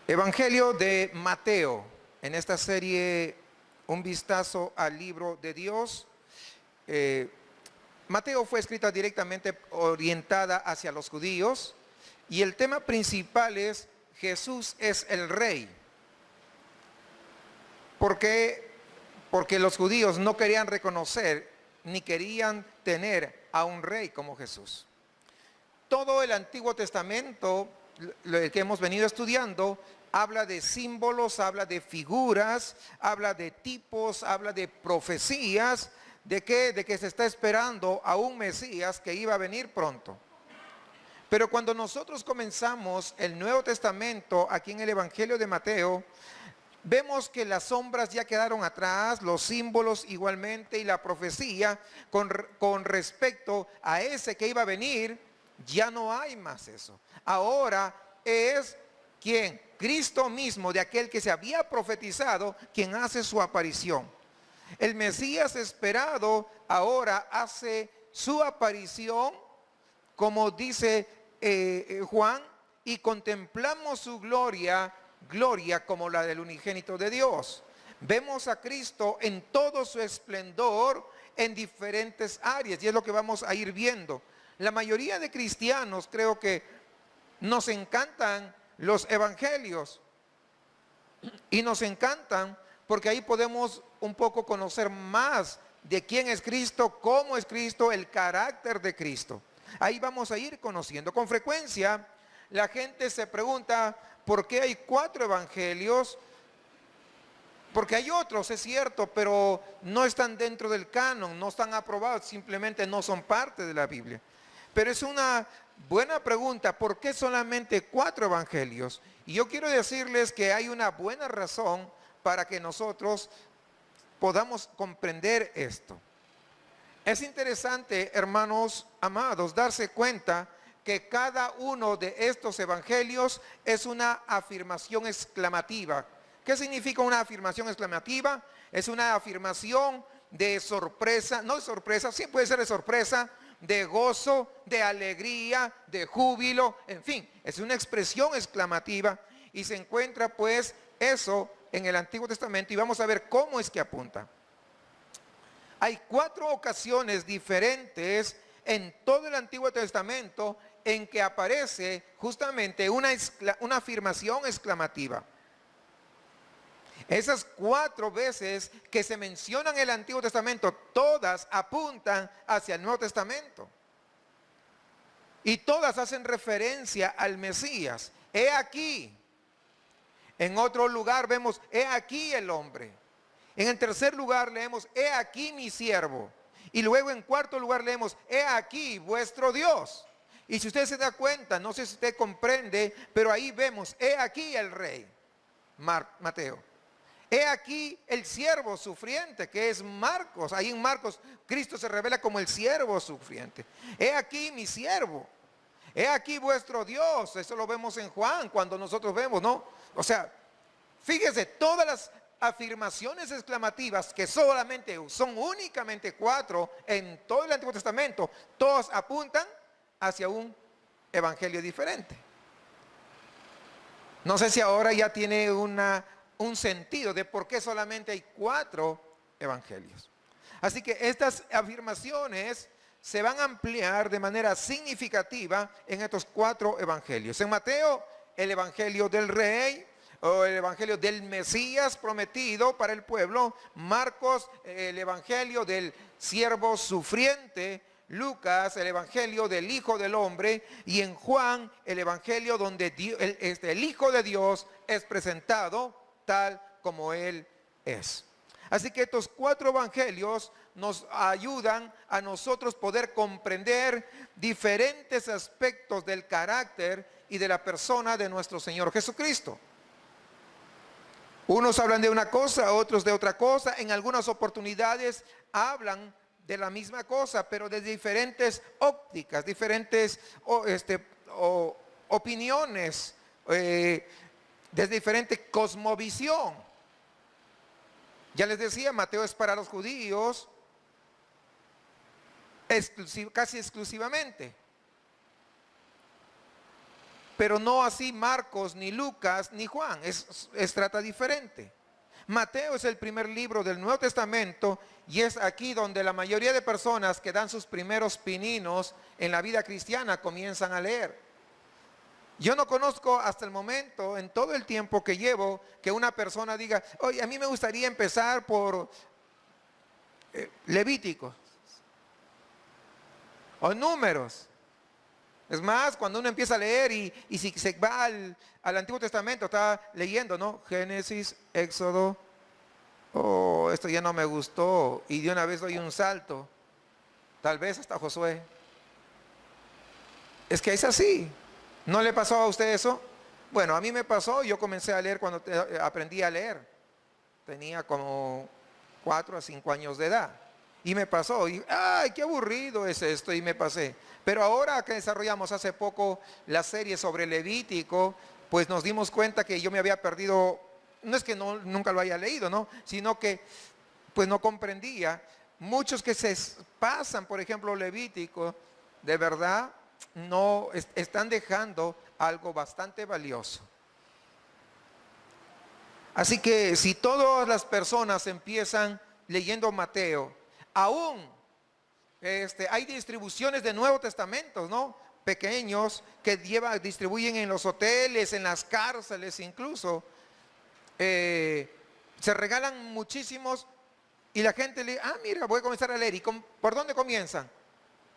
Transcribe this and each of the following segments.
Evangelio de Mateo. En esta serie, un vistazo al libro de Dios. Mateo fue escrita directamente orientada hacia los judíos y el tema principal es Jesús es el Rey. ¿Por qué? Porque los judíos no querían reconocer ni querían tener a un rey como Jesús. Todo el Antiguo Testamento, el que hemos venido estudiando, habla de símbolos, habla de figuras, habla de tipos, habla de profecías, de que se está esperando a un Mesías que iba a venir pronto. Pero cuando nosotros comenzamos el Nuevo Testamento, aquí en el Evangelio de Mateo, vemos que las sombras ya quedaron atrás, los símbolos igualmente y la profecía con respecto a ese que iba a venir, ya no hay más eso. Ahora es quien, Cristo mismo, de aquel que se había profetizado, quien hace su aparición. El Mesías esperado ahora hace su aparición, como dice Juan, y contemplamos su gloria como la del unigénito de Dios. Vemos a Cristo en todo su esplendor en diferentes áreas, y es lo que vamos a ir viendo. La mayoría de cristianos creo que nos encantan los evangelios, y nos encantan porque ahí podemos un poco conocer más de quién es Cristo, cómo es Cristo, el carácter de Cristo. Ahí vamos a ir conociendo. Con frecuencia la gente se pregunta por qué hay 4 evangelios, porque hay otros, es cierto, pero no están dentro del canon, no están aprobados, simplemente no son parte de la Biblia. Pero es una buena pregunta, ¿por qué solamente 4 evangelios? Y yo quiero decirles que hay una buena razón para que nosotros podamos comprender esto. Es interesante, hermanos amados, darse cuenta que cada uno de estos evangelios es una afirmación exclamativa. ¿Qué significa una afirmación exclamativa? Es una afirmación de sorpresa, no de sorpresa, sí puede ser de sorpresa, de gozo, de alegría, de júbilo, en fin, es una expresión exclamativa y se encuentra pues eso en el Antiguo Testamento y vamos a ver cómo es que apunta. Hay 4 ocasiones diferentes en todo el Antiguo Testamento en que aparece justamente una afirmación exclamativa. Esas 4 veces que se mencionan en el Antiguo Testamento, todas apuntan hacia el Nuevo Testamento. Y todas hacen referencia al Mesías. He aquí. En otro lugar vemos, he aquí el hombre. En el tercer lugar leemos, he aquí mi siervo. Y luego en cuarto lugar leemos, he aquí vuestro Dios. Y si usted se da cuenta, no sé si usted comprende, pero ahí vemos, he aquí el rey, Mateo. He aquí el siervo sufriente, que es Marcos. Ahí en Marcos, Cristo se revela como el siervo sufriente. He aquí mi siervo. He aquí vuestro Dios. Eso lo vemos en Juan, cuando nosotros vemos, ¿no? O sea, fíjese, todas las afirmaciones exclamativas, que solamente son únicamente 4 en todo el Antiguo Testamento, todas apuntan hacia un evangelio diferente. No sé si ahora ya tiene un sentido de por qué solamente hay 4 evangelios. Así que estas afirmaciones se van a ampliar de manera significativa en estos 4 evangelios. En Mateo, el evangelio del rey, o el evangelio del Mesías prometido para el pueblo. Marcos, el evangelio del siervo sufriente. Lucas, el evangelio del Hijo del Hombre, y en Juan, el evangelio donde el Hijo de Dios es presentado tal como Él es. Así que estos 4 evangelios nos ayudan a nosotros poder comprender diferentes aspectos del carácter y de la persona de nuestro Señor Jesucristo. Unos hablan de una cosa, otros de otra cosa. En algunas oportunidades hablan de la misma cosa, pero de diferentes ópticas, diferentes opiniones, de diferente cosmovisión. Ya les decía, Mateo es para los judíos casi exclusivamente. Pero no así Marcos, ni Lucas, ni Juan. Trata diferente. Mateo es el primer libro del Nuevo Testamento y es aquí donde la mayoría de personas que dan sus primeros pininos en la vida cristiana comienzan a leer. Yo no conozco hasta el momento, en todo el tiempo que llevo, que una persona diga, oye, a mí me gustaría empezar por Levítico o Números. Es más, cuando uno empieza a leer y si se va al Antiguo Testamento, está leyendo, ¿no? Génesis, Éxodo, oh, esto ya no me gustó, y de una vez doy un salto, tal vez hasta Josué. Es que es así. ¿No le pasó a usted eso? Bueno, a mí me pasó, yo comencé a leer cuando aprendí a leer. Tenía como 4 a 5 años de edad. Y me pasó, y ¡ay, qué aburrido es esto! Y me pasé. Pero ahora que desarrollamos hace poco la serie sobre Levítico, pues nos dimos cuenta que yo me había perdido, no es que nunca lo haya leído, ¿no? Sino que pues no comprendía. Muchos que se pasan, por ejemplo, Levítico, de verdad, no están dejando algo bastante valioso. Así que si todas las personas empiezan leyendo Mateo, aún hay distribuciones de Nuevo Testamento, ¿no? Pequeños que distribuyen en los hoteles, en las cárceles incluso. Se regalan muchísimos y la gente le dice, mira, voy a comenzar a leer. ¿Y por dónde comienzan?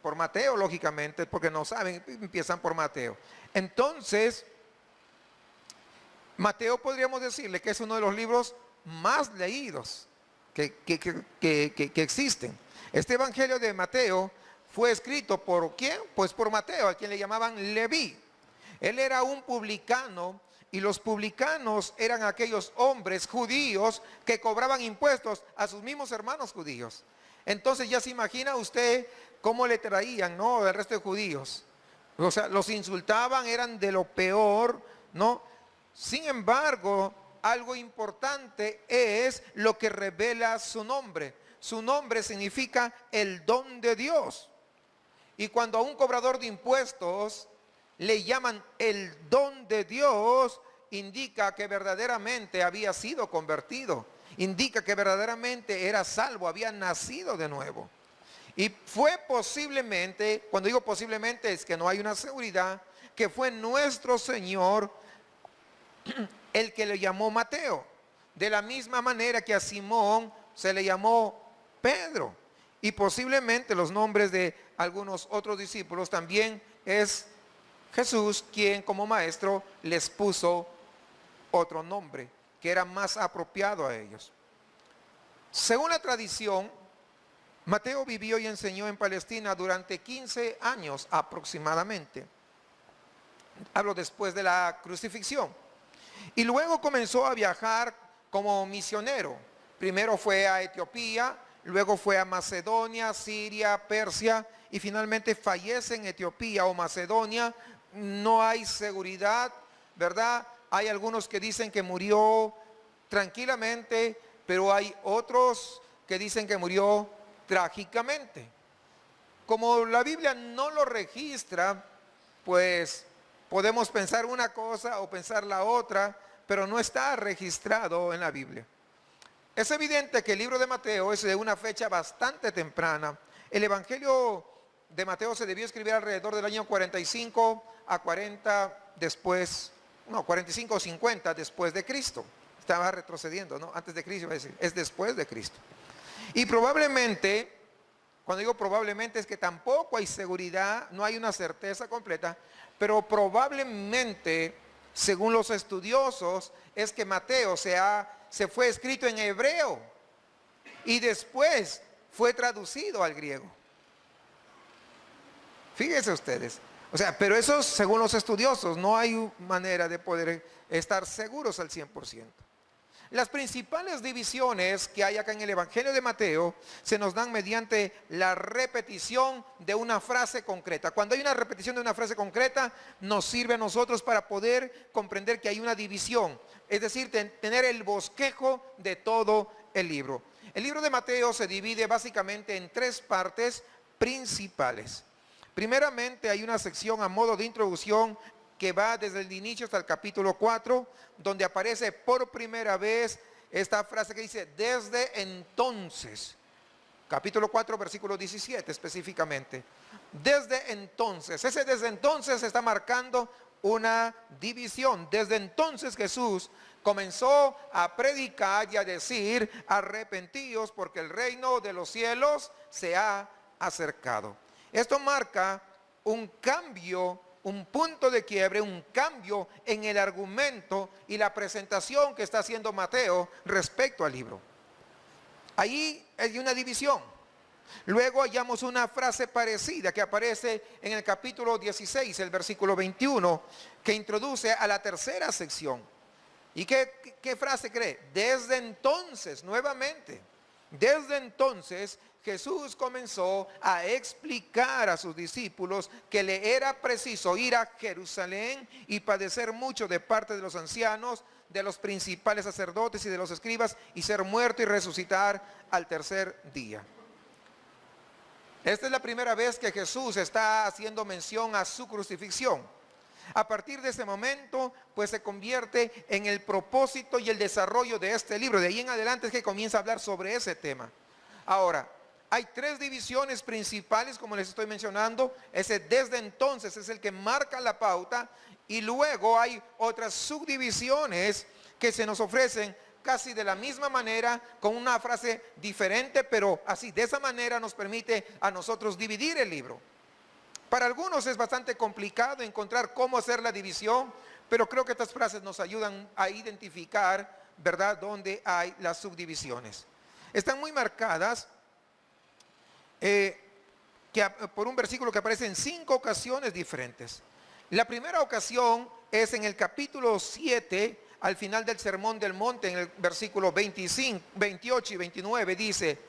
Por Mateo, lógicamente, porque no saben, empiezan por Mateo. Entonces, Mateo podríamos decirle que es uno de los libros más leídos que existen. Este evangelio de Mateo fue escrito por ¿quién? Pues por Mateo, a quien le llamaban Leví. Él era un publicano y los publicanos eran aquellos hombres judíos que cobraban impuestos a sus mismos hermanos judíos. Entonces ya se imagina usted cómo le traían, ¿no? El resto de judíos. O sea, los insultaban, eran de lo peor, ¿no? Sin embargo, algo importante es lo que revela su nombre. Su nombre significa el don de Dios. Y cuando a un cobrador de impuestos le llaman el don de Dios, indica que verdaderamente había sido convertido. Indica que verdaderamente era salvo, había nacido de nuevo. Y fue posiblemente, cuando digo posiblemente es que no hay una seguridad, que fue nuestro Señor el que le llamó Mateo. De la misma manera que a Simón se le llamó Pedro. Y posiblemente los nombres de algunos otros discípulos también es Jesús quien como maestro les puso otro nombre que era más apropiado a ellos. Según la tradición, Mateo vivió y enseñó en Palestina durante 15 años aproximadamente. Hablo después de la crucifixión. Y luego comenzó a viajar como misionero. Primero fue a Etiopía, luego fue a Macedonia, Siria, Persia y finalmente fallece en Etiopía o Macedonia. No hay seguridad, ¿verdad? Hay algunos que dicen que murió tranquilamente, pero hay otros que dicen que murió trágicamente. Como la Biblia no lo registra, pues podemos pensar una cosa o pensar la otra, pero no está registrado en la Biblia. Es evidente que el libro de Mateo es de una fecha bastante temprana. El Evangelio de Mateo se debió escribir alrededor del año 45 a 40 después, no, 45 o 50 después de Cristo. Estaba retrocediendo, ¿no? Antes de Cristo iba a decir, es después de Cristo. Y probablemente, cuando digo probablemente es que tampoco hay seguridad, no hay una certeza completa, pero probablemente, según los estudiosos, es que Mateo se fue escrito en hebreo y después fue traducido al griego. Fíjense ustedes. O sea, pero eso según los estudiosos, no hay manera de poder estar seguros al 100%. Las principales divisiones que hay acá en el Evangelio de Mateo se nos dan mediante la repetición de una frase concreta. Cuando hay una repetición de una frase concreta, nos sirve a nosotros para poder comprender que hay una división. Es decir, tener el bosquejo de todo el libro. El libro de Mateo se divide básicamente en 3 partes principales. Primeramente hay una sección a modo de introducción que va desde el inicio hasta el capítulo 4, donde aparece por primera vez esta frase que dice, desde entonces. Capítulo 4, versículo 17 específicamente. Desde entonces, ese desde entonces está marcando una división. Desde entonces Jesús comenzó a predicar y a decir, arrepentíos porque el reino de los cielos se ha acercado. Esto marca un cambio, un punto de quiebre, un cambio en el argumento y la presentación que está haciendo Mateo respecto al libro. Ahí hay una división. Luego hallamos una frase parecida que aparece en el capítulo 16, el versículo 21, que introduce a la tercera sección. ¿Y qué frase cree? Desde entonces, nuevamente, desde entonces Jesús comenzó a explicar a sus discípulos que le era preciso ir a Jerusalén y padecer mucho de parte de los ancianos, de los principales sacerdotes y de los escribas, y ser muerto y resucitar al tercer día. Esta es la primera vez que Jesús está haciendo mención a su crucifixión. A partir de ese momento, pues se convierte en el propósito y el desarrollo de este libro. De ahí en adelante es que comienza a hablar sobre ese tema. Ahora, hay tres divisiones principales, como les estoy mencionando. Ese desde entonces es el que marca la pauta. Y luego hay otras subdivisiones que se nos ofrecen casi de la misma manera, con una frase diferente, pero así, de esa manera nos permite a nosotros dividir el libro. Para algunos es bastante complicado encontrar cómo hacer la división, pero creo que estas frases nos ayudan a identificar, ¿verdad?, dónde hay las subdivisiones. Están muy marcadas por un versículo que aparece en 5 ocasiones diferentes. La primera ocasión es en el capítulo 7, al final del Sermón del Monte, en el versículo 25, 28 y 29, dice,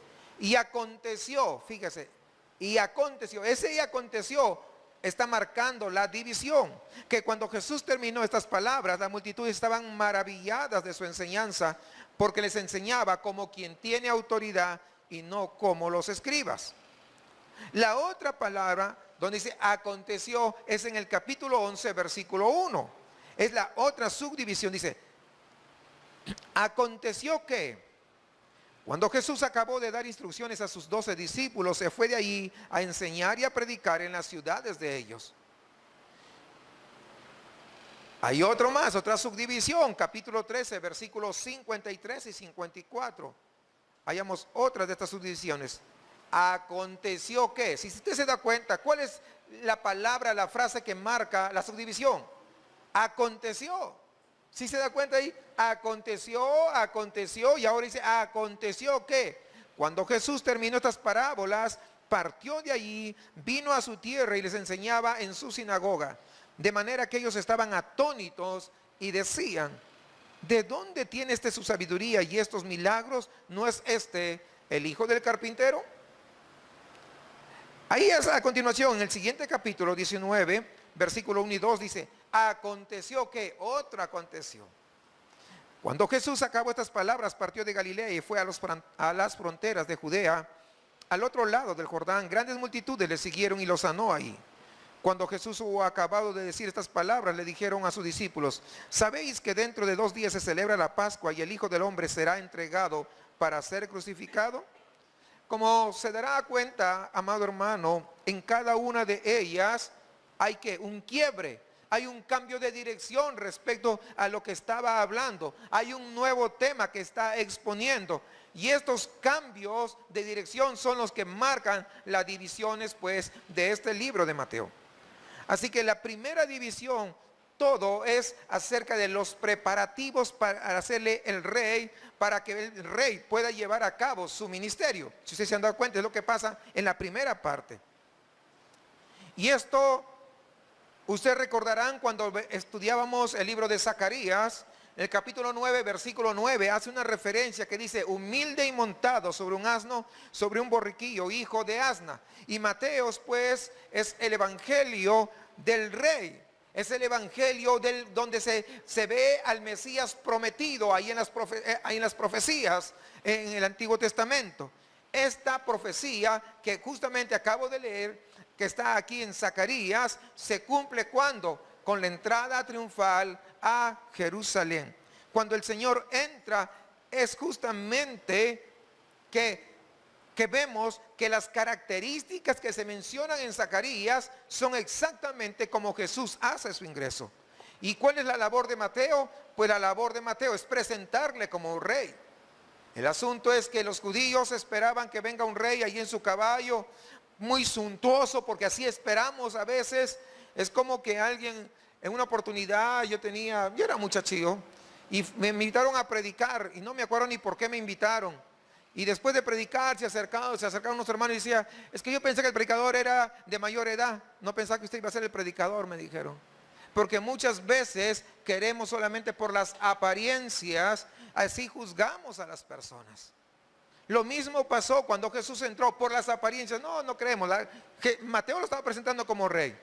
y aconteció, fíjese, y aconteció, ese y aconteció está marcando la división, que cuando Jesús terminó estas palabras, la multitud estaban maravilladas de su enseñanza, porque les enseñaba como quien tiene autoridad y no como los escribas. La otra palabra donde dice aconteció es en el capítulo 11, versículo 1. Es la otra subdivisión, dice, aconteció que cuando Jesús acabó de dar instrucciones a sus 12 discípulos, se fue de allí a enseñar y a predicar en las ciudades de ellos. Hay otro más, otra subdivisión, capítulo 13, versículos 53 y 54. Hayamos otras de estas subdivisiones. Aconteció que, si usted se da cuenta, ¿cuál es la palabra, la frase que marca la subdivisión? Aconteció. Si se da cuenta ahí, aconteció, y ahora dice, aconteció que cuando Jesús terminó estas parábolas, partió de allí, vino a su tierra y les enseñaba en su sinagoga, de manera que ellos estaban atónitos y decían, ¿de dónde tiene este su sabiduría y estos milagros? ¿No es este el hijo del carpintero? Ahí es a continuación, en el siguiente capítulo 19, versículo 1 y 2 dice, aconteció que, otro aconteció. Cuando Jesús acabó estas palabras, partió de Galilea y fue a las fronteras de Judea, al otro lado del Jordán. Grandes multitudes le siguieron y lo sanó ahí. Cuando Jesús hubo acabado de decir estas palabras, le dijeron a sus discípulos, ¿sabéis que dentro de 2 días se celebra la Pascua y el Hijo del Hombre será entregado para ser crucificado? Como se dará cuenta, amado hermano, en cada una de ellas hay que un quiebre, hay un cambio de dirección respecto a lo que estaba hablando, hay un nuevo tema que está exponiendo, y estos cambios de dirección son los que marcan las divisiones, pues, de este libro de Mateo. Así que la primera división, todo es acerca de los preparativos para hacerle el rey, para que el rey pueda llevar a cabo su ministerio. Si ustedes se han dado cuenta, es lo que pasa en la primera parte. Y esto, ustedes recordarán cuando estudiábamos el libro de Zacarías, el capítulo 9, versículo 9, hace una referencia que dice, humilde y montado sobre un asno, sobre un borriquillo, hijo de asna. Y Mateos, pues, es el evangelio del rey. Es el evangelio donde se ve al Mesías prometido ahí en las profecías en el Antiguo Testamento. Esta profecía que justamente acabo de leer, que está aquí en Zacarías, se cumple cuando con la entrada triunfal a Jerusalén. Cuando el Señor entra, es justamente que vemos que las características que se mencionan en Zacarías son exactamente como Jesús hace su ingreso. ¿Y cuál es la labor de Mateo? Pues la labor de Mateo es presentarle como rey. El asunto es que los judíos esperaban que venga un rey allí en su caballo, muy suntuoso, porque así esperamos a veces. Es como que alguien, en una oportunidad, yo era muchachillo, y me invitaron a predicar, y no me acuerdo ni por qué me invitaron. Y después de predicar se acercaron unos hermanos y decían, es que yo pensé que el predicador era de mayor edad, no pensaba que usted iba a ser el predicador, me dijeron. Porque muchas veces queremos solamente por las apariencias, así juzgamos a las personas. Lo mismo pasó cuando Jesús entró por las apariencias. No creemos, que Mateo lo estaba presentando como rey,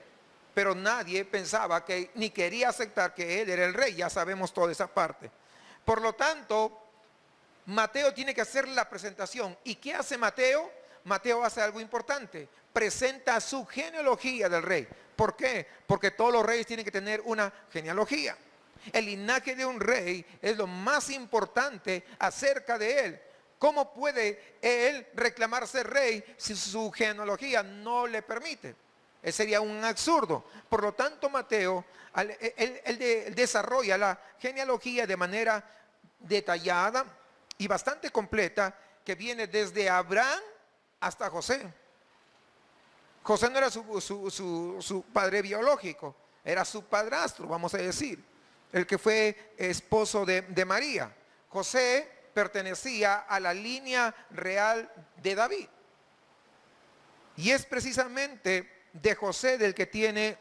pero nadie pensaba que, ni quería aceptar que él era el rey. Ya sabemos toda esa parte. Por lo tanto, Mateo tiene que hacer la presentación. ¿Y qué hace Mateo? Mateo hace algo importante. Presenta su genealogía del rey. ¿Por qué? Porque todos los reyes tienen que tener una genealogía. El linaje de un rey es lo más importante acerca de él. ¿Cómo puede él reclamar ser rey si su genealogía no le permite? Sería un absurdo. Por lo tanto, Mateo, él desarrolla la genealogía de manera detallada y bastante completa, que viene desde Abraham hasta José. José no era su padre biológico, era su padrastro, vamos a decir, el que fue esposo de María. José pertenecía a la línea real de David. Y es precisamente de José del que tiene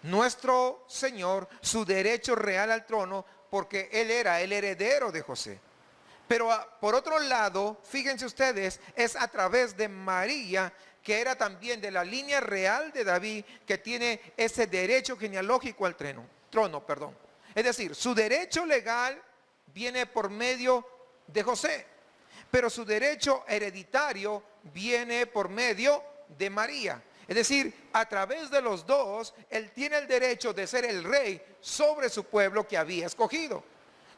nuestro Señor su derecho real al trono, porque él era el heredero de José. Pero por otro lado, fíjense ustedes, es a través de María, que era también de la línea real de David, que tiene ese derecho genealógico al trono. Es decir, su derecho legal viene por medio de José, pero su derecho hereditario viene por medio de María. Es decir, a través de los dos, él tiene el derecho de ser el rey sobre su pueblo que había escogido.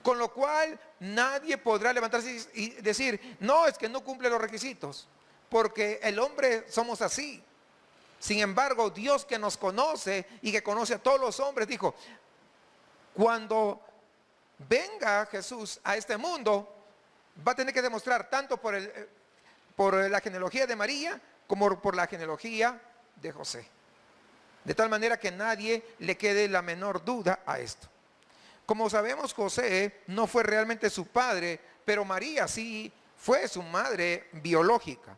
Con lo cual nadie podrá levantarse y decir, no, es que no cumple los requisitos, porque el hombre somos así. Sin embargo, Dios, que nos conoce y que conoce a todos los hombres, dijo, cuando venga Jesús a este mundo, va a tener que demostrar tanto por la genealogía de María como por la genealogía de José. De tal manera que nadie le quede la menor duda a esto. Como sabemos, José no fue realmente su padre, pero María sí fue su madre biológica.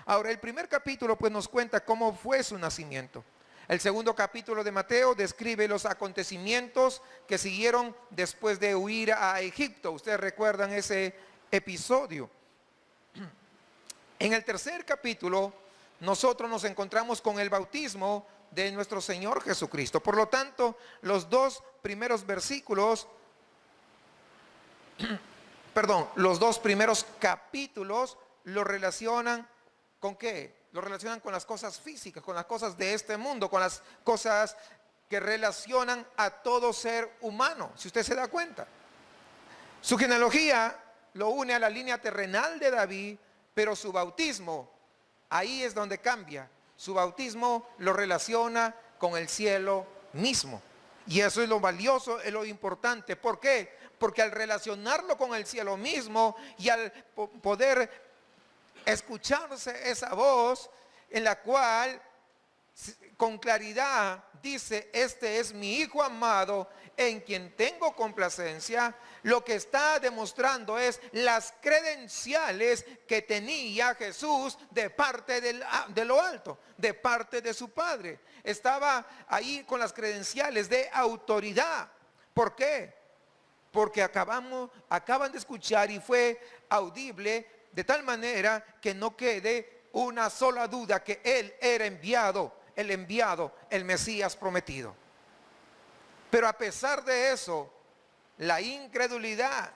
Ahora, el primer capítulo pues nos cuenta cómo fue su nacimiento. El segundo capítulo de Mateo describe los acontecimientos que siguieron después de huir a Egipto. Ustedes recuerdan ese episodio. En el tercer capítulo nosotros nos encontramos con el bautismo de nuestro Señor Jesucristo. Por lo tanto, los dos primeros versículos, los dos primeros capítulos lo relacionan ¿con qué? Lo relacionan con las cosas físicas, con las cosas de este mundo, con las cosas que relacionan a todo ser humano, si usted se da cuenta. Su genealogía lo une a la línea terrenal de David, pero su bautismo, ahí es donde cambia. Su bautismo lo relaciona con el cielo mismo. Y eso es lo valioso, es lo importante. ¿Por qué? Porque al relacionarlo con el cielo mismo y al poder escucharse esa voz en la cual con claridad dice, este es mi Hijo amado en quien tengo complacencia, lo que está demostrando es las credenciales que tenía Jesús de parte de lo alto, de parte de su Padre. Estaba ahí con las credenciales de autoridad. ¿Por qué? Porque acaban de escuchar y fue audible, de tal manera que no quede una sola duda que Él era enviado, el Mesías prometido. Pero a pesar de eso, la incredulidad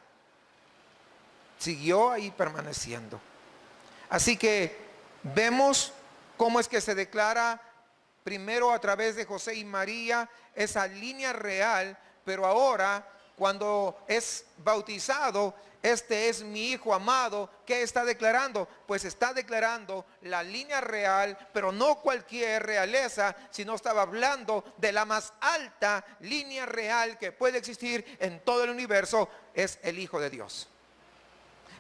siguió ahí permaneciendo. Así que vemos cómo es que se declara primero a través de José y María, esa línea real, pero ahora cuando es bautizado, este es mi hijo amado. ¿Qué está declarando? Pues está declarando la línea real, pero no cualquier realeza, sino estaba hablando de la más alta línea real que puede existir en todo el universo. Es el Hijo de Dios.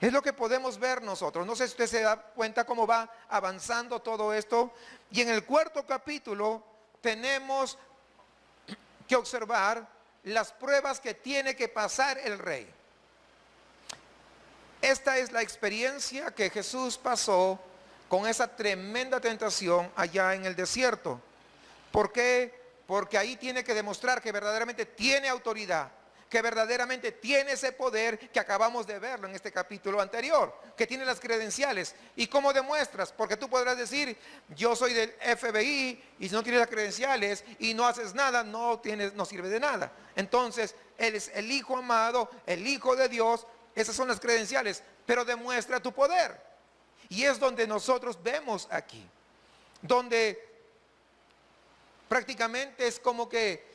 Es lo que podemos ver nosotros. No sé si usted se da cuenta cómo va avanzando todo esto. Y en el cuarto capítulo tenemos que observar las pruebas que tiene que pasar el rey. Esta es la experiencia que Jesús pasó con esa tremenda tentación allá en el desierto. ¿Por qué? Porque ahí tiene que demostrar que verdaderamente tiene autoridad, que verdaderamente tiene ese poder que acabamos de verlo en este capítulo anterior, que tiene las credenciales. ¿Y cómo demuestras? Porque tú podrás decir, yo soy del FBI, y si no tienes las credenciales y no haces nada, no sirve de nada. Entonces, Él es el Hijo amado, el Hijo de Dios. Esas son las credenciales, pero demuestra tu poder. Y es donde nosotros vemos aquí, donde prácticamente es como que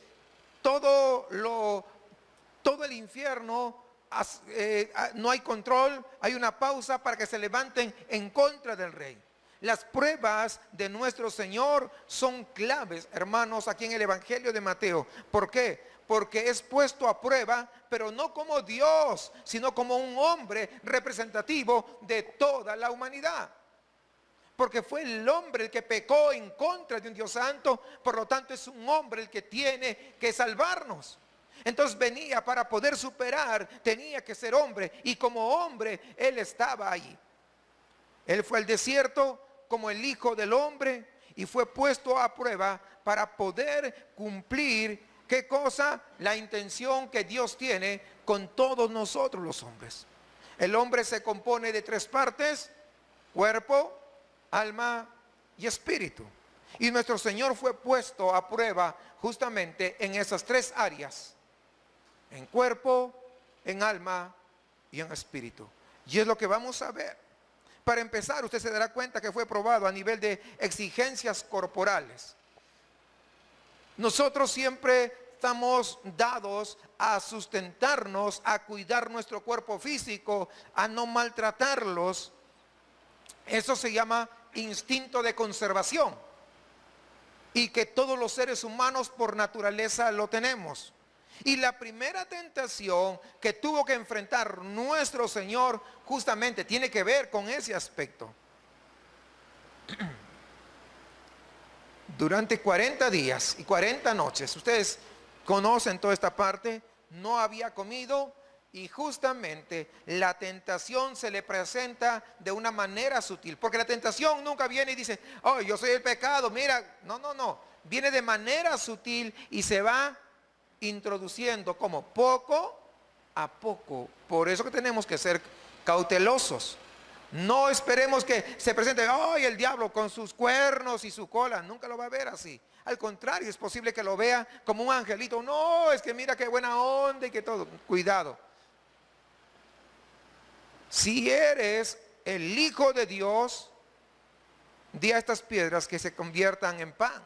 todo el infierno, no hay control, hay una pausa para que se levanten en contra del rey. Las pruebas de nuestro Señor son claves, hermanos, aquí en el Evangelio de Mateo. ¿Por qué? Porque es puesto a prueba, pero no como Dios, sino como un hombre representativo de toda la humanidad. Porque fue el hombre el que pecó en contra de un Dios santo, por lo tanto es un hombre el que tiene que salvarnos. Entonces venía para poder superar, tenía que ser hombre, y como hombre Él estaba allí. Él fue al desierto como el Hijo del Hombre y fue puesto a prueba para poder cumplir, ¿qué cosa? La intención que Dios tiene con todos nosotros los hombres. El hombre se compone de tres partes: cuerpo, alma y espíritu. Y nuestro Señor fue puesto a prueba justamente en esas tres áreas: en cuerpo, en alma y en espíritu. Y es lo que vamos a ver. Para empezar, usted se dará cuenta que fue probado a nivel de exigencias corporales. Nosotros siempre estamos dados a sustentarnos, a cuidar nuestro cuerpo físico, a no maltratarlos. Eso se llama instinto de conservación, y que todos los seres humanos por naturaleza lo tenemos. Y la primera tentación que tuvo que enfrentar nuestro Señor justamente tiene que ver con ese aspecto. Durante 40 días y 40 noches, ustedes conocen toda esta parte, no había comido, y justamente la tentación se le presenta de una manera sutil. Porque la tentación nunca viene y dice, oh, yo soy el pecado, mira. No. Viene de manera sutil y se va introduciendo como poco a poco. Por eso que tenemos que ser cautelosos. No esperemos que se presente, ¡ay, el diablo con sus cuernos y su cola! Nunca lo va a ver así. Al contrario, es posible que lo vea como un angelito. No, es que mira qué buena onda y que todo. Cuidado. Si eres el Hijo de Dios, di a estas piedras que se conviertan en pan.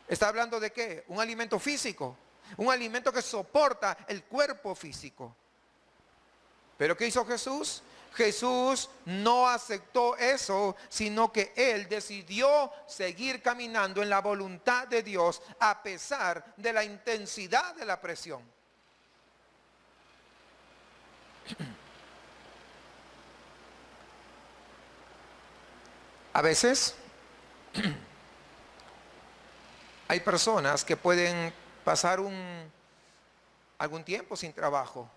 ¿Está hablando de qué? Un alimento físico, un alimento que soporta el cuerpo físico. ¿Pero qué hizo Jesús? Jesús no aceptó eso, sino que Él decidió seguir caminando en la voluntad de Dios a pesar de la intensidad de la presión. A veces hay personas que pueden pasar algún tiempo sin trabajo.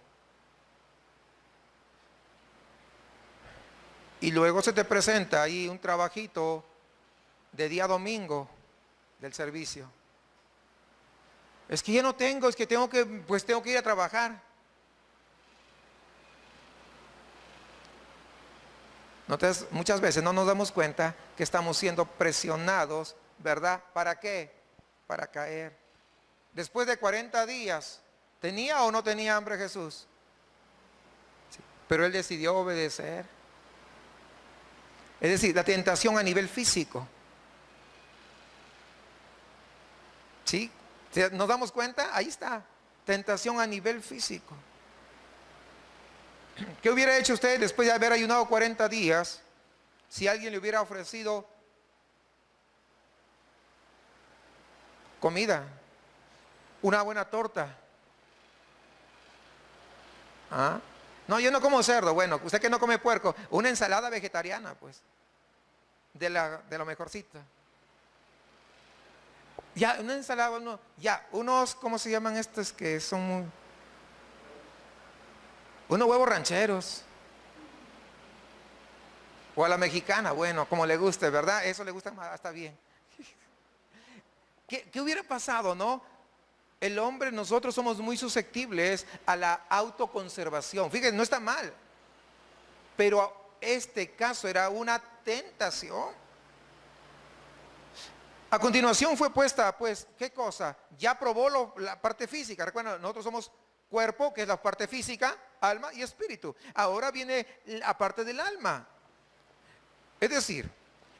Y luego se te presenta ahí un trabajito de día domingo del servicio. Es que yo no tengo, es que tengo que ir a trabajar. Entonces, muchas veces no nos damos cuenta que estamos siendo presionados, ¿verdad? ¿Para qué? Para caer. Después de 40 días, ¿tenía o no tenía hambre Jesús? Sí, pero Él decidió obedecer. Es decir, la tentación a nivel físico. ¿Sí? ¿Nos damos cuenta? Ahí está. Tentación a nivel físico. ¿Qué hubiera hecho usted después de haber ayunado 40 días si alguien le hubiera ofrecido comida, una buena torta? ¿Ah? No, yo no como cerdo. Bueno, usted que no come puerco, una ensalada vegetariana, pues, de lo mejorcito. Ya, una ensalada, no, ya, unos, ¿cómo se llaman estos que son unos huevos rancheros? O a la mexicana, bueno, como le guste, ¿verdad? Eso le gusta más, está bien. ¿Qué hubiera pasado, no? El hombre, nosotros somos muy susceptibles a la autoconservación. Fíjense, no está mal. Pero este caso era una tentación. A continuación fue puesta, pues, ¿qué cosa? Ya probó la parte física. Recuerden, nosotros somos cuerpo, que es la parte física, alma y espíritu. Ahora viene la parte del alma. Es decir,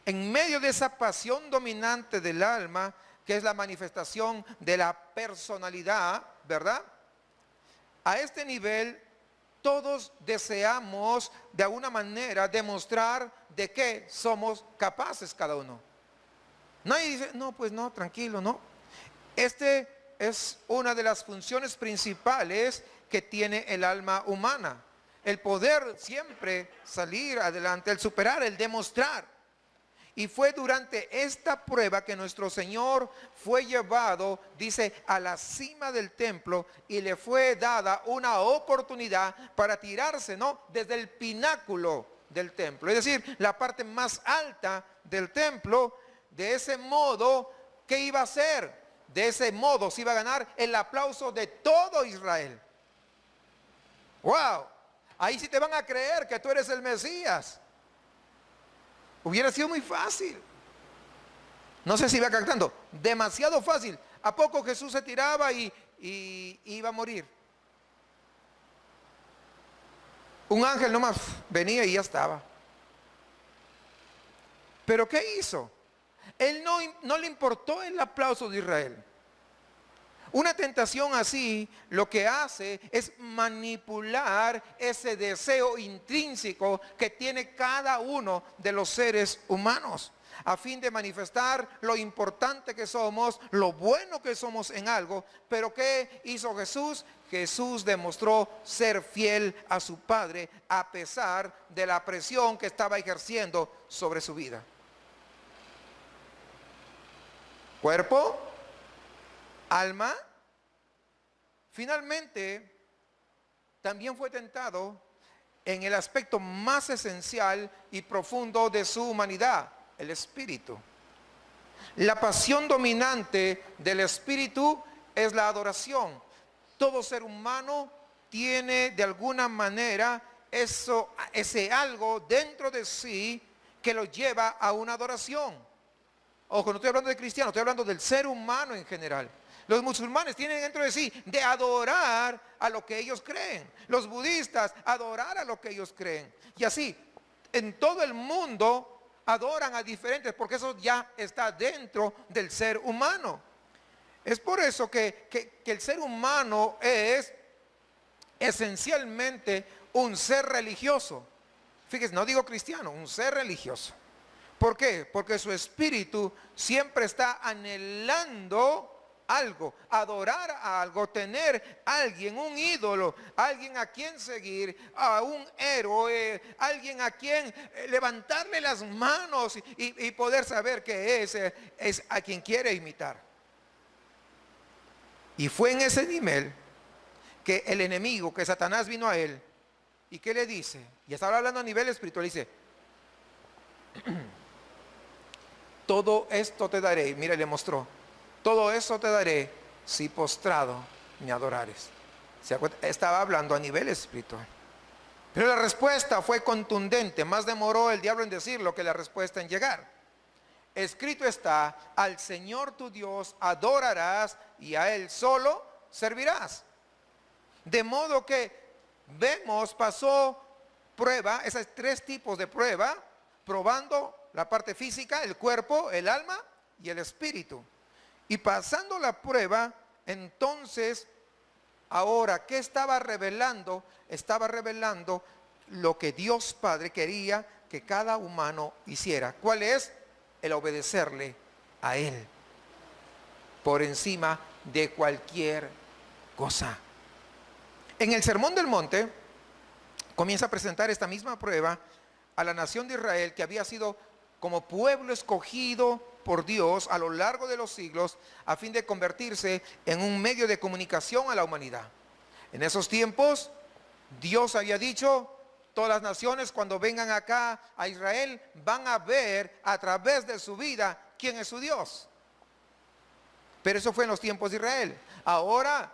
en medio de esa pasión dominante del alma, que es la manifestación de la personalidad, ¿verdad? A este nivel, todos deseamos de alguna manera demostrar de qué somos capaces cada uno. Nadie dice, no, pues no, tranquilo, no. Este es una de las funciones principales que tiene el alma humana. El poder siempre salir adelante, el superar, el demostrar. Y fue durante esta prueba que nuestro Señor fue llevado, dice, a la cima del templo y le fue dada una oportunidad para tirarse, ¿no? Desde el pináculo del templo. Es decir, la parte más alta del templo. De ese modo, ¿qué iba a hacer? De ese modo se iba a ganar el aplauso de todo Israel. ¡Wow! Ahí sí te van a creer que tú eres el Mesías. Hubiera sido muy fácil. No sé si iba captando. Demasiado fácil. ¿A poco Jesús se tiraba y iba a morir? Un ángel nomás venía y ya estaba. ¿Pero qué hizo? Él no le importó el aplauso de Israel. Una tentación así lo que hace es manipular ese deseo intrínseco que tiene cada uno de los seres humanos, a fin de manifestar lo importante que somos, lo bueno que somos en algo. Pero ¿qué hizo Jesús? Jesús demostró ser fiel a su Padre a pesar de la presión que estaba ejerciendo sobre su vida. Cuerpo, alma. Finalmente, también fue tentado en el aspecto más esencial y profundo de su humanidad, el espíritu. La pasión dominante del espíritu es la adoración. Todo ser humano tiene de alguna manera ese algo dentro de sí que lo lleva a una adoración. Ojo, no estoy hablando de cristianos, estoy hablando del ser humano en general. Los musulmanes tienen dentro de sí de adorar a lo que ellos creen. Los budistas adorar a lo que ellos creen. Y así, en todo el mundo adoran a diferentes, porque eso ya está dentro del ser humano. Es por eso que el ser humano es esencialmente un ser religioso. Fíjense, no digo cristiano, un ser religioso. ¿Por qué? Porque su espíritu siempre está anhelando algo, adorar a algo, tener a alguien, un ídolo, alguien a quien seguir, a un héroe, alguien a quien levantarle las manos y poder saber que es a quien quiere imitar. Y fue en ese nivel que el enemigo, que Satanás vino a él, ¿y qué le dice? Y estaba hablando a nivel espiritual, dice, todo esto te daré. Mira, le mostró, todo eso te daré si postrado me adorares. Estaba hablando a nivel espiritual. Pero la respuesta fue contundente. Más demoró el diablo en decirlo que la respuesta en llegar. Escrito está, al Señor tu Dios adorarás y a Él solo servirás. De modo que vemos, pasó prueba, esos tres tipos de prueba, probando la parte física, el cuerpo, el alma y el espíritu. Y pasando la prueba, entonces, ahora, ¿qué estaba revelando? Estaba revelando lo que Dios Padre quería que cada humano hiciera. ¿Cuál es? El obedecerle a Él por encima de cualquier cosa. En el Sermón del Monte comienza a presentar esta misma prueba a la nación de Israel, que había sido como pueblo escogido por Dios a lo largo de los siglos a fin de convertirse en un medio de comunicación a la humanidad. En esos tiempos Dios había dicho: todas las naciones cuando vengan acá a Israel van a ver a través de su vida quién es su Dios. Pero eso fue en los tiempos de Israel. Ahora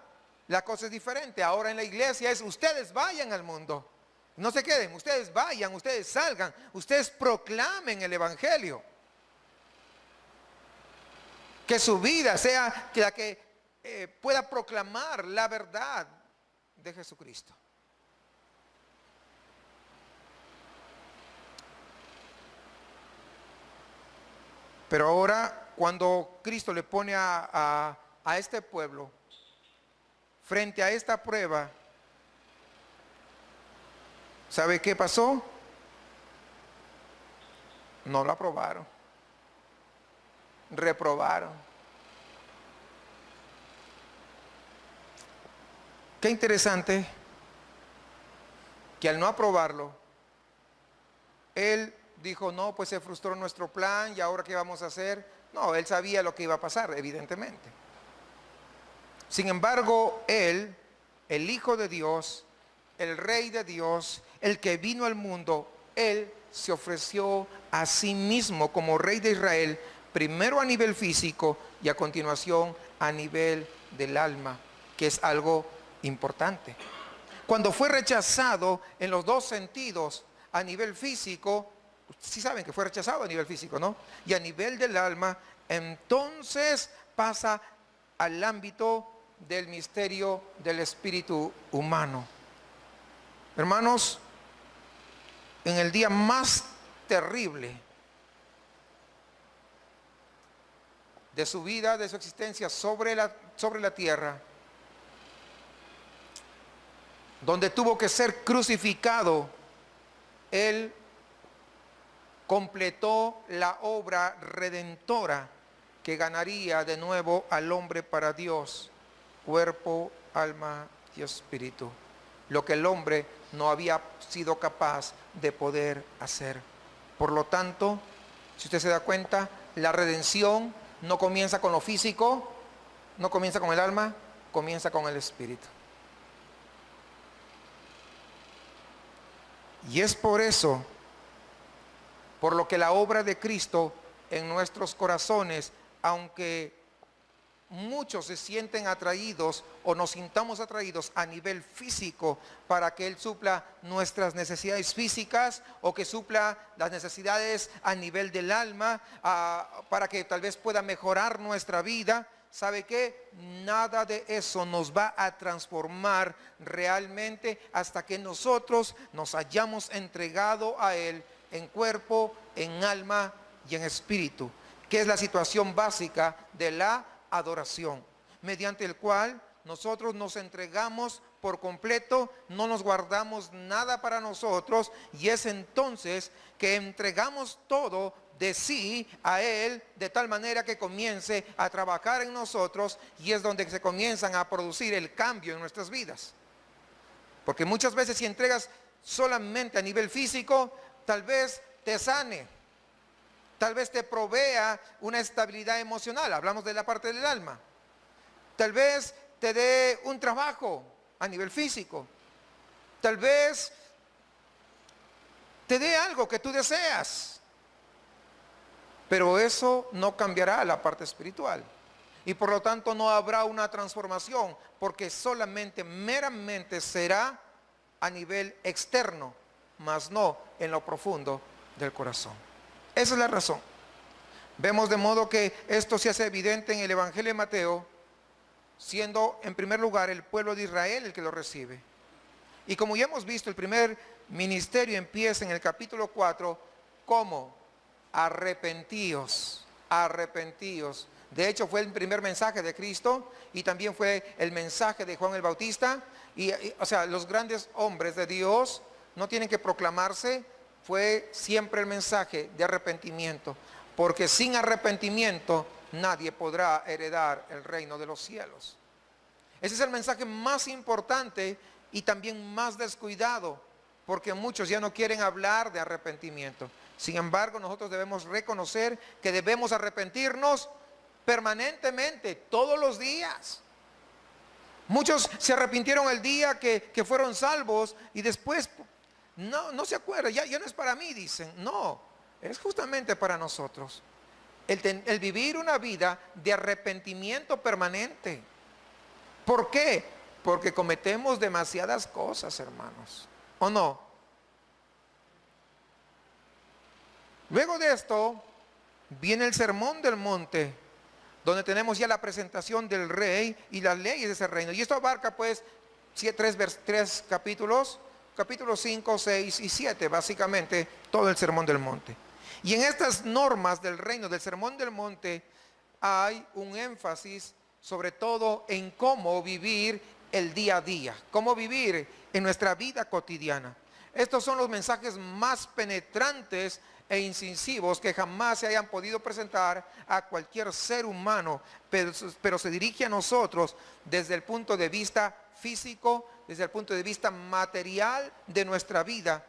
la cosa es diferente. Ahora en la iglesia es: ustedes vayan al mundo. No se queden, ustedes vayan, ustedes salgan, ustedes proclamen el evangelio. Que su vida sea la que pueda proclamar la verdad de Jesucristo. Pero ahora, cuando Cristo le pone a este pueblo frente a esta prueba, ¿sabe qué pasó? No lo aprobaron, reprobaron. Qué interesante que al no aprobarlo, Él dijo: no, pues se frustró nuestro plan, y ahora ¿qué vamos a hacer? No, Él sabía lo que iba a pasar, evidentemente. Sin embargo, Él, el Hijo de Dios, el Rey de Dios, el que vino al mundo, Él se ofreció a sí mismo como Rey de Israel, primero a nivel físico y a continuación a nivel del alma, que es algo importante. Cuando fue rechazado en los dos sentidos, a nivel físico, sí saben que fue rechazado a nivel físico, ¿no? Y a nivel del alma, entonces pasa al ámbito del misterio del espíritu humano. Hermanos, en el día más terrible de su vida, de su existencia sobre la tierra, donde tuvo que ser crucificado, Él completó la obra redentora que ganaría de nuevo al hombre para Dios, cuerpo, alma y espíritu, lo que el hombre no había sido capaz de poder hacer. Por lo tanto, si usted se da cuenta, la redención no comienza con lo físico, no comienza con el alma, comienza con el espíritu. Y es por eso, por lo que la obra de Cristo en nuestros corazones, aunque muchos se sienten atraídos o nos sintamos atraídos a nivel físico para que Él supla nuestras necesidades físicas o que supla las necesidades a nivel del alma, para que tal vez pueda mejorar nuestra vida, ¿sabe qué? Nada de eso nos va a transformar realmente hasta que nosotros nos hayamos entregado a Él en cuerpo, en alma y en espíritu, que es la situación básica de la adoración, mediante el cual nosotros nos entregamos por completo, no nos guardamos nada para nosotros, y es entonces que entregamos todo de sí a Él, de tal manera que comience a trabajar en nosotros, y es donde se comienzan a producir el cambio en nuestras vidas. Porque muchas veces si entregas solamente a nivel físico, tal vez te sane, tal vez te provea una estabilidad emocional, hablamos de la parte del alma, tal vez te dé un trabajo a nivel físico, tal vez te dé algo que tú deseas, pero eso no cambiará la parte espiritual, y por lo tanto no habrá una transformación, porque solamente meramente será a nivel externo, mas no en lo profundo del corazón. Esa es la razón. Vemos de modo que esto se hace evidente en el Evangelio de Mateo, siendo en primer lugar el pueblo de Israel el que lo recibe. Y como ya hemos visto, el primer ministerio empieza en el capítulo 4 como: arrepentíos, arrepentíos. De hecho, fue el primer mensaje de Cristo y también fue el mensaje de Juan el Bautista. O sea, los grandes hombres de Dios no tienen que proclamarse, fue siempre el mensaje de arrepentimiento, porque sin arrepentimiento nadie podrá heredar el reino de los cielos. Ese es el mensaje más importante y también más descuidado, porque muchos ya no quieren hablar de arrepentimiento. Sin embargo, nosotros debemos reconocer que debemos arrepentirnos permanentemente, todos los días. Muchos se arrepintieron el día que fueron salvos y después no se acuerdan, ya no es para mí, dicen. No, es justamente para nosotros. El vivir una vida de arrepentimiento permanente. ¿Por qué? Porque cometemos demasiadas cosas, hermanos. ¿O no? Luego de esto viene el Sermón del Monte, donde tenemos ya la presentación del rey y las leyes de ese reino. Y esto abarca pues tres capítulos, capítulos 5, 6 y 7, básicamente todo el Sermón del Monte. Y en estas normas del reino, del Sermón del Monte, hay un énfasis sobre todo en cómo vivir el día a día, cómo vivir en nuestra vida cotidiana. Estos son los mensajes más penetrantes e incisivos que jamás se hayan podido presentar a cualquier ser humano, pero se dirige a nosotros desde el punto de vista físico, desde el punto de vista material de nuestra vida,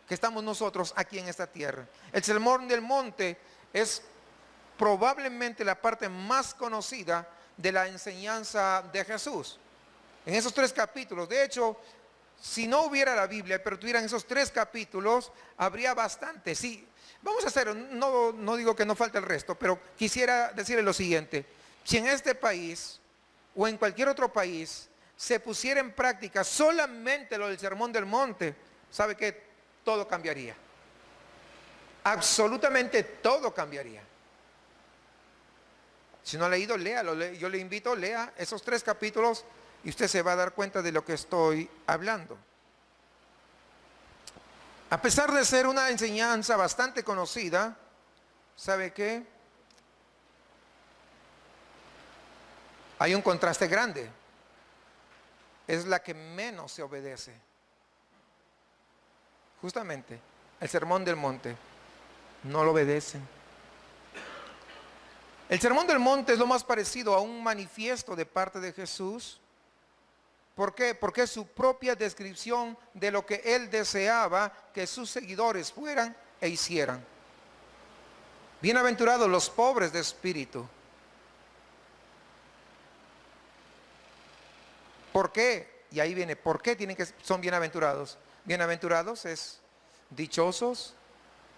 que estamos nosotros aquí en esta tierra. El Sermón del Monte es probablemente la parte más conocida de la enseñanza de Jesús. En esos 3 capítulos, de hecho, si no hubiera la Biblia, pero tuvieran esos 3 capítulos, habría bastante. Sí, vamos a hacer, no digo que no falte el resto, pero quisiera decirle lo siguiente. Si en este país o en cualquier otro país se pusiera en práctica solamente lo del Sermón del Monte, ¿sabe qué? Todo cambiaría. Absolutamente todo cambiaría. Si no ha leído, léalo. Yo le invito, lea esos 3 capítulos y usted se va a dar cuenta de lo que estoy hablando. A pesar de ser una enseñanza bastante conocida, ¿sabe qué? Hay un contraste grande. Es la que menos se obedece. Justamente, el Sermón del Monte. No lo obedecen. El Sermón del Monte es lo más parecido a un manifiesto de parte de Jesús. ¿Por qué? Porque es su propia descripción de lo que él deseaba que sus seguidores fueran e hicieran. Bienaventurados los pobres de espíritu. ¿Por qué? Y ahí viene, ¿por qué son bienaventurados? Bienaventurados es dichosos,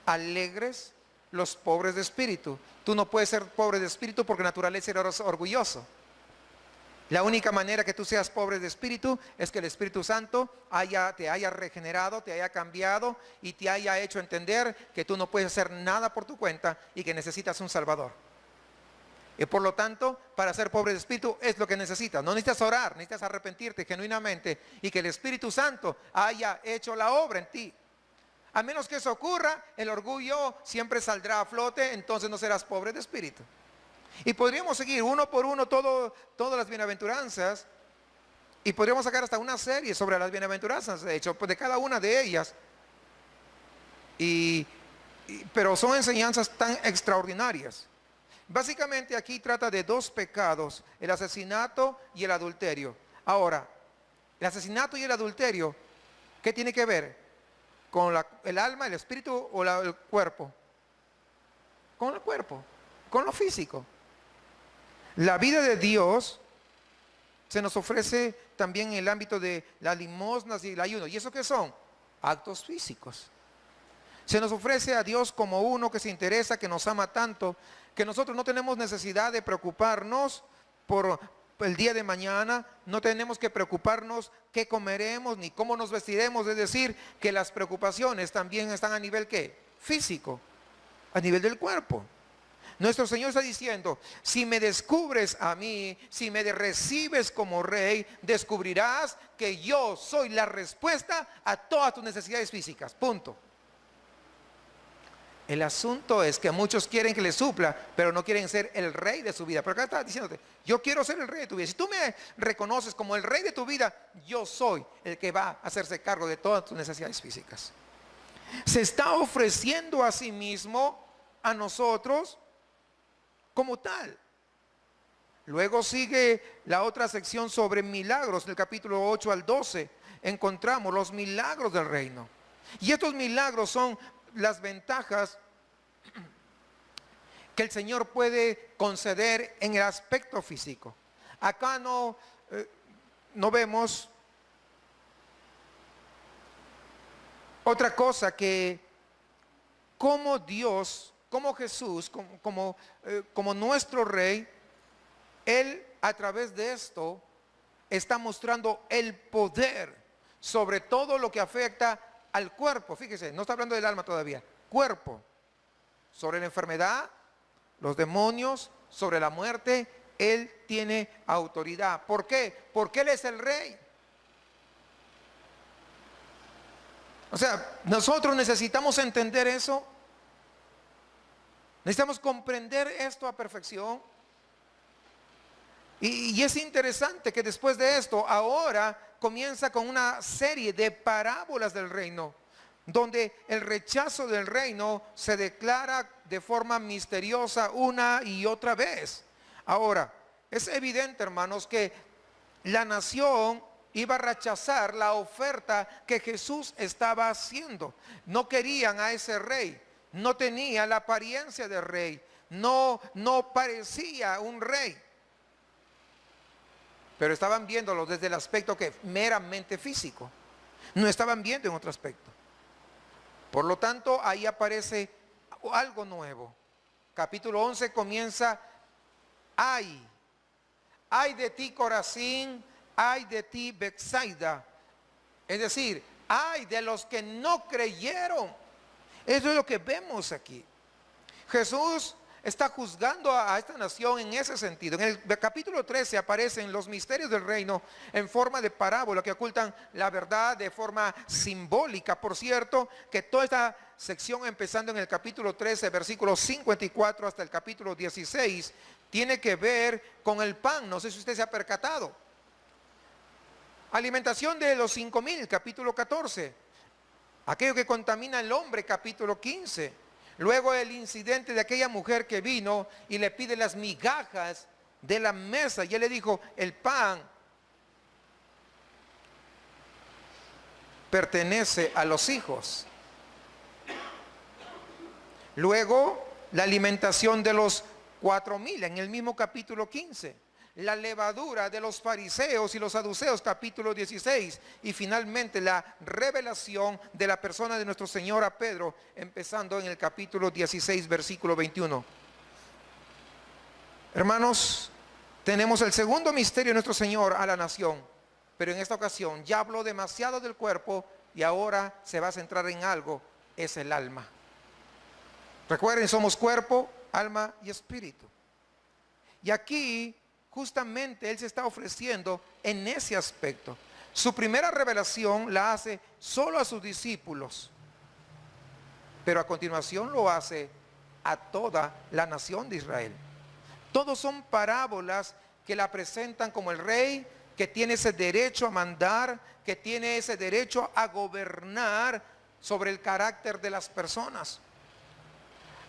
alegres, los pobres de espíritu. Tú no puedes ser pobre de espíritu porque naturaleza eres orgulloso. La única manera que tú seas pobre de espíritu es que el Espíritu Santo te haya regenerado, te haya cambiado y te haya hecho entender que tú no puedes hacer nada por tu cuenta y que necesitas un Salvador. Y por lo tanto, para ser pobre de espíritu es lo que necesitas. No necesitas orar, necesitas arrepentirte genuinamente y que el Espíritu Santo haya hecho la obra en ti. A menos que eso ocurra, el orgullo siempre saldrá a flote, entonces no serás pobre de espíritu. Y podríamos seguir uno por uno todas las bienaventuranzas y podríamos sacar hasta una serie sobre las bienaventuranzas, de hecho, pues de cada una de ellas. Pero son enseñanzas tan extraordinarias. Básicamente aquí trata de 2 pecados, el asesinato y el adulterio. Ahora, el asesinato y el adulterio, ¿qué tiene que ver? ¿Con el alma, el espíritu o el cuerpo? Con el cuerpo, con lo físico. La vida de Dios se nos ofrece también en el ámbito de las limosnas y el ayuno. ¿Y eso qué son? Actos físicos. Se nos ofrece a Dios como uno que se interesa, que nos ama tanto, que nosotros no tenemos necesidad de preocuparnos por el día de mañana, no tenemos que preocuparnos qué comeremos ni cómo nos vestiremos. Es decir, que las preocupaciones también están a nivel ¿qué? Físico, a nivel del cuerpo. Nuestro Señor está diciendo, si me descubres a mí, si me recibes como rey, descubrirás que yo soy la respuesta a todas tus necesidades físicas. Punto. El asunto es que muchos quieren que les supla, pero no quieren ser el rey de su vida. Pero acá está diciéndote, yo quiero ser el rey de tu vida. Si tú me reconoces como el rey de tu vida, yo soy el que va a hacerse cargo de todas tus necesidades físicas. Se está ofreciendo a sí mismo a nosotros como tal. Luego sigue la otra sección sobre milagros, del capítulo 8 al 12. Encontramos los milagros del reino. Y estos milagros son las ventajas que el Señor puede conceder en el aspecto físico. Acá no vemos otra cosa que como Dios, como Jesús, como nuestro Rey, Él a través de esto está mostrando el poder sobre todo lo que afecta al cuerpo. Fíjese, no está hablando del alma todavía. Cuerpo, sobre la enfermedad, los demonios, sobre la muerte, Él tiene autoridad. ¿Por qué? Porque Él es el Rey. O sea, nosotros necesitamos entender eso. Necesitamos comprender esto a perfección. Y es interesante que después de esto, ahora comienza con una serie de parábolas del reino, donde el rechazo del reino se declara de forma misteriosa una y otra vez. Ahora, es evidente, hermanos, que la nación iba a rechazar la oferta que Jesús estaba haciendo. No querían a ese rey, no tenía la apariencia de rey, no parecía un rey. Pero estaban viéndolo desde el aspecto que meramente físico. No estaban viendo en otro aspecto. Por lo tanto, ahí aparece algo nuevo. Capítulo 11 comienza: ay de ti Corazín, ay de ti Betsaida. Es decir, ay de los que no creyeron. Eso es lo que vemos aquí. Jesús está juzgando a esta nación en ese sentido. En el capítulo 13 aparecen los misterios del reino en forma de parábola que ocultan la verdad de forma simbólica. Por cierto, que toda esta sección, empezando en el capítulo 13, versículo 54 hasta el capítulo 16, tiene que ver con el pan. No sé si usted se ha percatado. Alimentación de los 5,000, capítulo 14. Aquello que contamina al hombre, capítulo 15. Luego el incidente de aquella mujer que vino y le pide las migajas de la mesa. Y él le dijo: el pan pertenece a los hijos. Luego la alimentación de los 4,000 en el mismo capítulo 15. La levadura de los fariseos y los saduceos, capítulo 16. Y finalmente la revelación de la persona de nuestro Señor a Pedro, empezando en el capítulo 16, versículo 21. Hermanos, tenemos el segundo misterio de nuestro Señor a la nación. Pero en esta ocasión ya habló demasiado del cuerpo y ahora se va a centrar en algo: es el alma. Recuerden, somos cuerpo, alma y espíritu. Y aquí justamente Él se está ofreciendo en ese aspecto. Su primera revelación la hace solo a sus discípulos, pero a continuación lo hace a toda la nación de Israel. Todos son parábolas que la presentan como el rey que tiene ese derecho a mandar, que tiene ese derecho a gobernar sobre el carácter de las personas.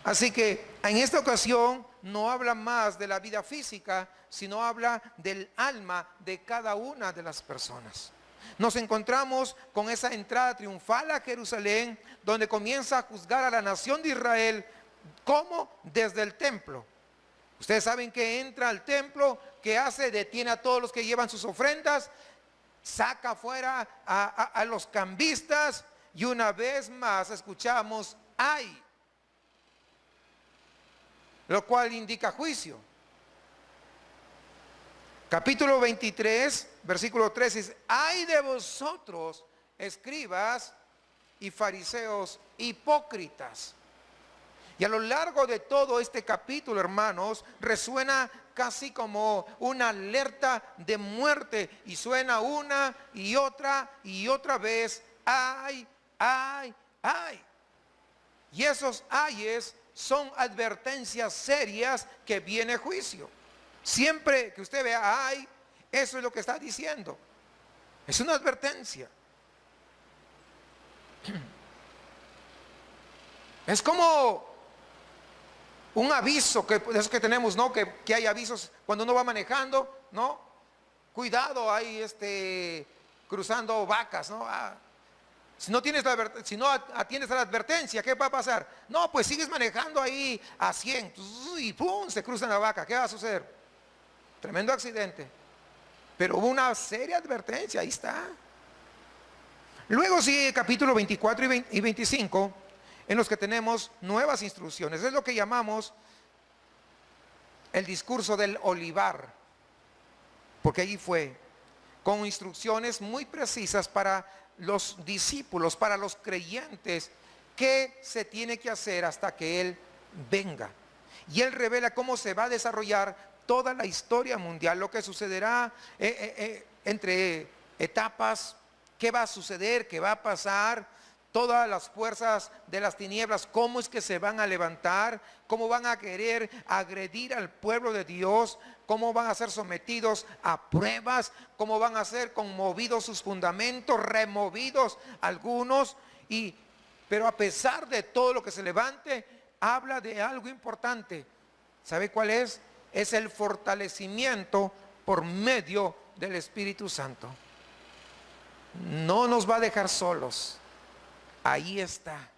Así que en esta ocasión no habla más de la vida física, sino habla del alma de cada una de las personas. Nos encontramos con esa entrada triunfal a Jerusalén, donde comienza a juzgar a la nación de Israel. ¿Cómo? Desde el templo. Ustedes saben que entra al templo, ¿qué hace? Detiene a todos los que llevan sus ofrendas, saca fuera a los cambistas, y una vez más escuchamos: ay, lo cual indica juicio. Capítulo 23, versículo 13 dice: ay de vosotros, escribas y fariseos hipócritas. Y a lo largo de todo este capítulo, hermanos, resuena casi como una alerta de muerte, y suena una y otra vez: ay, ay, ay. Y esos ayes son advertencias serias que viene juicio. Siempre que usted vea ay, eso es lo que está diciendo. Es una advertencia. Es como un aviso de esos que tenemos, ¿no? Que hay avisos cuando uno va manejando, ¿no? Cuidado, hay cruzando vacas, ¿no? Si no atiendes a la advertencia, ¿qué va a pasar? No, pues sigues manejando ahí a 100 y ¡pum! Se cruzan la vaca. ¿Qué va a suceder? Tremendo accidente. Pero hubo una seria advertencia, ahí está. Luego sigue capítulo 24 y 25, en los que tenemos nuevas instrucciones. Es lo que llamamos el discurso del olivar, porque allí fue con instrucciones muy precisas para los discípulos, para los creyentes, qué se tiene que hacer hasta que Él venga. Y Él revela cómo se va a desarrollar toda la historia mundial, lo que sucederá entre etapas, qué va a suceder, qué va a pasar, todas las fuerzas de las tinieblas, cómo es que se van a levantar, cómo van a querer agredir al pueblo de Dios, cómo van a ser sometidos a pruebas, cómo van a ser conmovidos sus fundamentos, removidos algunos, pero a pesar de todo lo que se levante, habla de algo importante. ¿Sabe cuál es? Es el fortalecimiento por medio del Espíritu Santo. No nos va a dejar solos. Ahí está.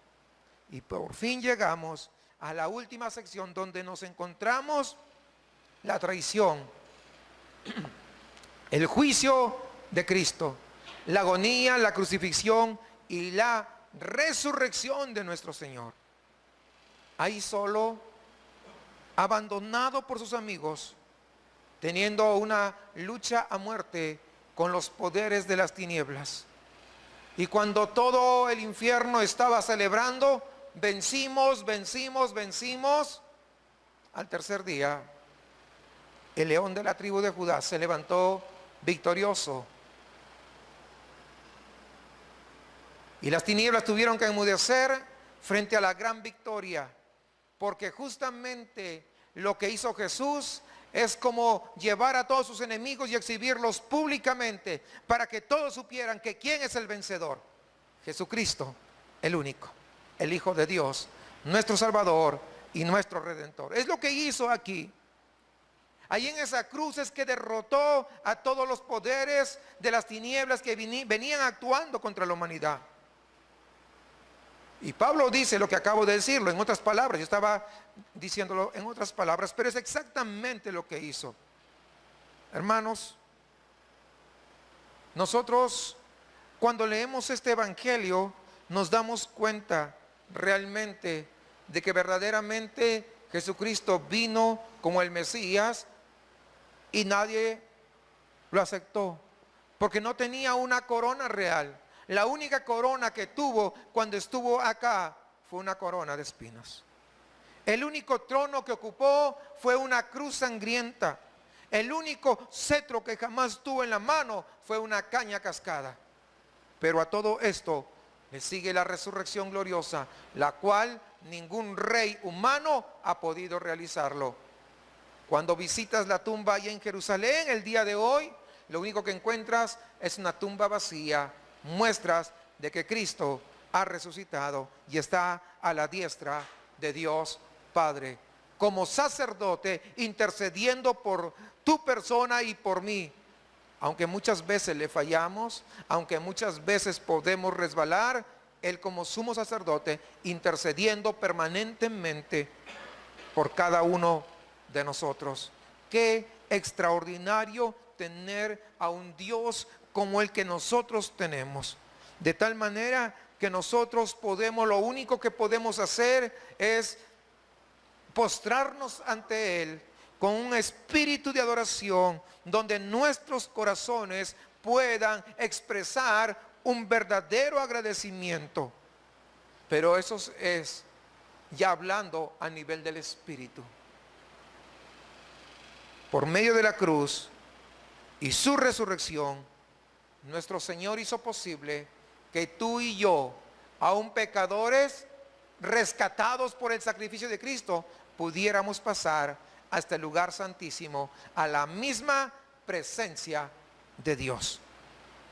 Y por fin llegamos a la última sección donde nos encontramos la traición, el juicio de Cristo, la agonía, la crucifixión y la resurrección de nuestro Señor. Ahí solo, abandonado por sus amigos, teniendo una lucha a muerte con los poderes de las tinieblas. Y cuando todo el infierno estaba celebrando, vencimos, al tercer día, el león de la tribu de Judá se levantó victorioso. Y las tinieblas tuvieron que enmudecer frente a la gran victoria, porque justamente lo que hizo Jesús es como llevar a todos sus enemigos y exhibirlos públicamente para que todos supieran que quién es el vencedor. Jesucristo, el único, el Hijo de Dios, nuestro Salvador y nuestro Redentor. Es lo que hizo aquí. Ahí en esa cruz es que derrotó a todos los poderes de las tinieblas que venían actuando contra la humanidad. Y Pablo dice lo que acabo de decirlo en otras palabras. Yo estaba diciéndolo en otras palabras, pero es exactamente lo que hizo. Hermanos, nosotros cuando leemos este evangelio nos damos cuenta realmente de que verdaderamente Jesucristo vino como el Mesías y nadie lo aceptó, porque no tenía una corona real. La única corona que tuvo cuando estuvo acá fue una corona de espinas. El único trono que ocupó fue una cruz sangrienta. El único cetro que jamás tuvo en la mano fue una caña cascada. Pero a todo esto le sigue la resurrección gloriosa, la cual ningún rey humano ha podido realizarlo. Cuando visitas la tumba allá en Jerusalén el día de hoy, lo único que encuentras es una tumba vacía. Muestras de que Cristo ha resucitado y está a la diestra de Dios Padre, como sacerdote intercediendo por tu persona y por mí. Aunque muchas veces le fallamos, aunque muchas veces podemos resbalar, Él como sumo sacerdote intercediendo permanentemente por cada uno de nosotros. Qué extraordinario tener a un Dios como el que nosotros tenemos, de tal manera que nosotros podemos, lo único que podemos hacer es postrarnos ante Él con un espíritu de adoración, donde nuestros corazones puedan expresar un verdadero agradecimiento. Pero eso es ya hablando a nivel del espíritu. Por medio de la cruz y su resurrección, nuestro Señor hizo posible que tú y yo, aún pecadores, rescatados por el sacrificio de Cristo, pudiéramos pasar hasta el lugar santísimo, a la misma presencia de Dios.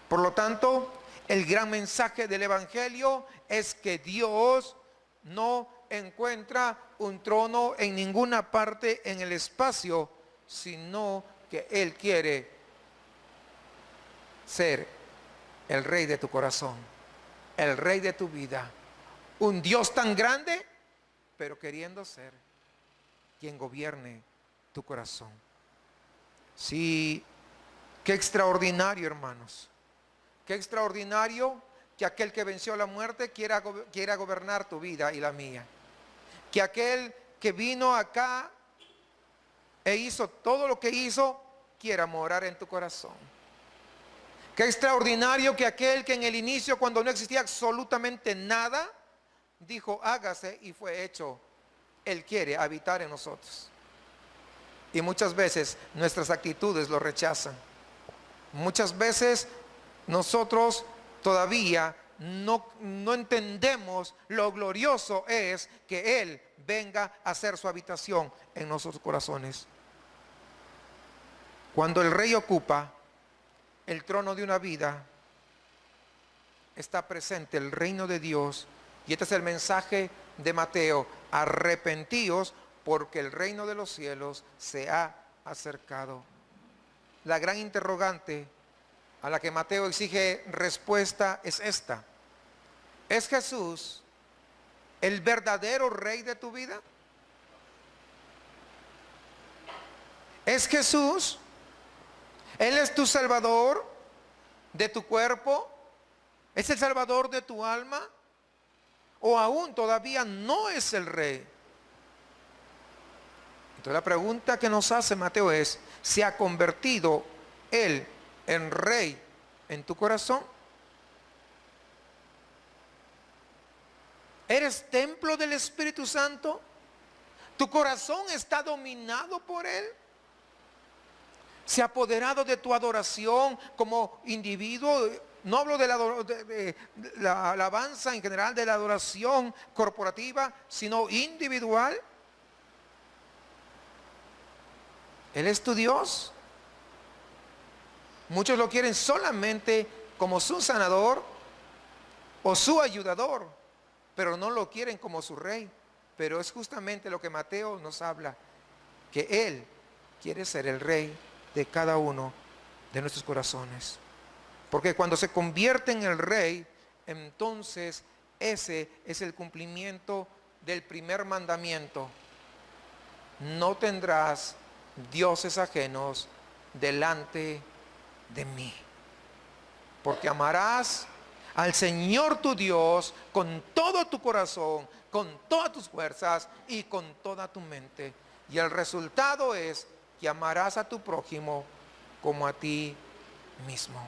Por lo tanto, el gran mensaje del Evangelio es que Dios no encuentra un trono en ninguna parte en el espacio, sino que Él quiere ser el rey de tu corazón, el rey de tu vida. Un Dios tan grande, pero queriendo ser quien gobierne tu corazón. Sí, qué extraordinario, hermanos. Qué extraordinario que aquel que venció la muerte quiera gobernar tu vida y la mía. Que aquel que vino acá e hizo todo lo que hizo, quiera morar en tu corazón. Qué extraordinario que aquel que en el inicio, cuando no existía absolutamente nada, dijo hágase y fue hecho. Él quiere habitar en nosotros. Y muchas veces nuestras actitudes lo rechazan. Muchas veces nosotros todavía no entendemos lo glorioso es que Él venga a hacer su habitación en nuestros corazones. Cuando el Rey ocupa el trono de una vida, está presente el reino de Dios. Y este es el mensaje de Mateo: arrepentíos porque el reino de los cielos se ha acercado. La gran interrogante a la que Mateo exige respuesta es esta: ¿es Jesús el verdadero rey de tu vida? ¿Es Jesús? ¿Él es tu salvador de tu cuerpo? ¿Es el salvador de tu alma? ¿O aún todavía no es el rey? Entonces la pregunta que nos hace Mateo es: ¿se ha convertido Él en rey en tu corazón? ¿Eres templo del Espíritu Santo? ¿Tu corazón está dominado por Él? ¿Se ha apoderado de tu adoración como individuo? No hablo de la alabanza en general, de la adoración corporativa, sino individual. ¿Él es tu Dios? Muchos lo quieren solamente como su sanador o su ayudador, pero no lo quieren como su rey. Pero es justamente lo que Mateo nos habla, que Él quiere ser el rey de cada uno de nuestros corazones. Porque cuando se convierte en el rey, entonces ese es el cumplimiento del primer mandamiento: no tendrás dioses ajenos delante de mí. Porque amarás al Señor tu Dios con todo tu corazón, con todas tus fuerzas y con toda tu mente. Y el resultado es que amarás a tu prójimo como a ti mismo.